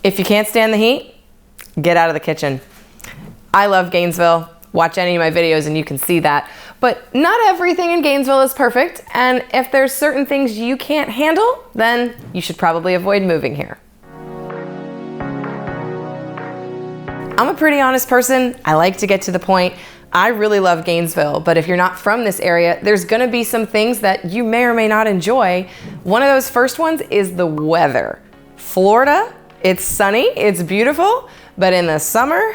If you can't stand the heat, get out of the kitchen. I love Gainesville. Watch any of my videos and you can see that. But not everything in Gainesville is perfect, and if there's certain things you can't handle, then you should probably avoid moving here. I'm a pretty honest person. I like to get to the point. I really love Gainesville, but if you're not from this area, there's gonna be some things that you may or may not enjoy. One of those first ones is the weather. Florida, it's sunny, it's beautiful, but in the summer,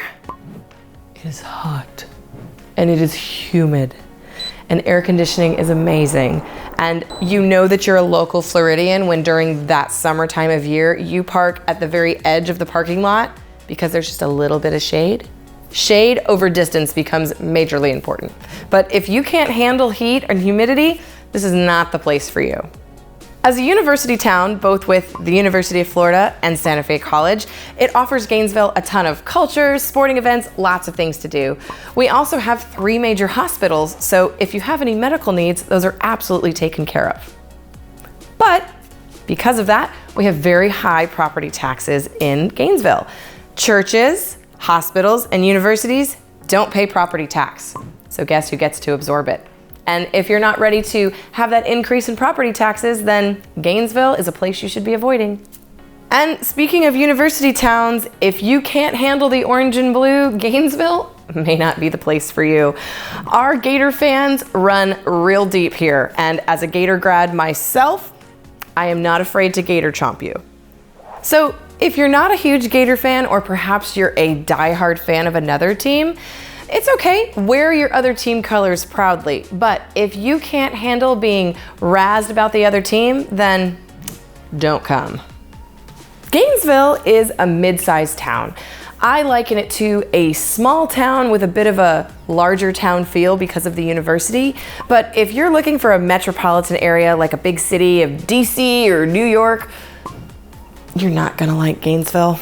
it is hot and it is humid. And air conditioning is amazing. And you know that you're a local Floridian when during that summertime of year, you park at the very edge of the parking lot because there's just a little bit of shade. Shade over distance becomes majorly important. But if you can't handle heat and humidity, this is not the place for you. As a university town, both with the University of Florida and Santa Fe College, it offers Gainesville a ton of cultures, sporting events, lots of things to do. We also have 3 major hospitals, so if you have any medical needs, those are absolutely taken care of. But because of that, we have very high property taxes in Gainesville. Churches, hospitals, and universities don't pay property tax. So guess who gets to absorb it? And if you're not ready to have that increase in property taxes, then Gainesville is a place you should be avoiding. And speaking of university towns, if you can't handle the orange and blue, Gainesville may not be the place for you. Our Gator fans run real deep here. And as a Gator grad myself, I am not afraid to Gator chomp you. So if you're not a huge Gator fan, or perhaps you're a diehard fan of another team, it's okay, wear your other team colors proudly, but if you can't handle being razzed about the other team, then don't come. Gainesville is a mid-sized town. I liken it to a small town with a bit of a larger town feel because of the university, but if you're looking for a metropolitan area like a big city of DC or New York, you're not gonna like Gainesville.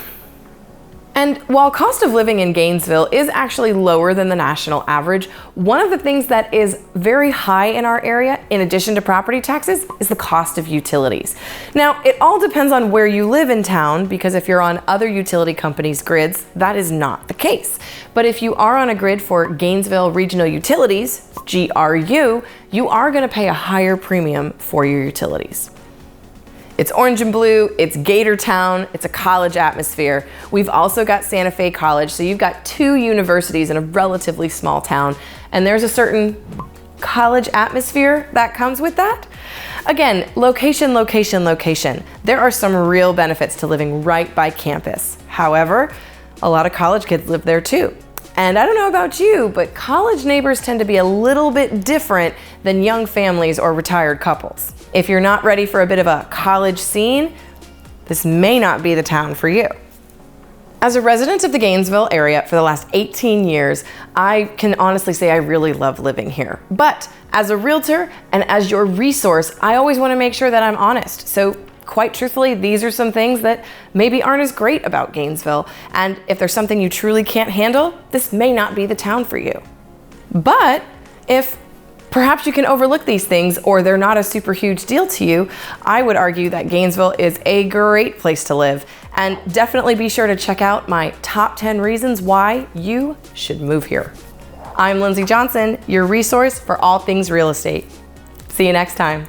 And while cost of living in Gainesville is actually lower than the national average, one of the things that is very high in our area, in addition to property taxes, is the cost of utilities. Now, it all depends on where you live in town, because if you're on other utility companies' grids, that is not the case. But if you are on a grid for Gainesville Regional Utilities, GRU, you are gonna pay a higher premium for your utilities. It's orange and blue, it's Gator Town, it's a college atmosphere. We've also got Santa Fe College, so you've got 2 universities in a relatively small town, and there's a certain college atmosphere that comes with that. Again, location, location, location. There are some real benefits to living right by campus. However, a lot of college kids live there too. And I don't know about you, but college neighbors tend to be a little bit different than young families or retired couples. If you're not ready for a bit of a college scene, this may not be the town for you. As a resident of the Gainesville area for the last 18 years, I can honestly say I really love living here. But as a realtor and as your resource, I always want to make sure that I'm honest. So quite truthfully, these are some things that maybe aren't as great about Gainesville. And if there's something you truly can't handle, this may not be the town for you. But if perhaps you can overlook these things, or they're not a super huge deal to you, I would argue that Gainesville is a great place to live. And definitely be sure to check out my top 10 reasons why you should move here. I'm Lindsey Johnson, your resource for all things real estate. See you next time.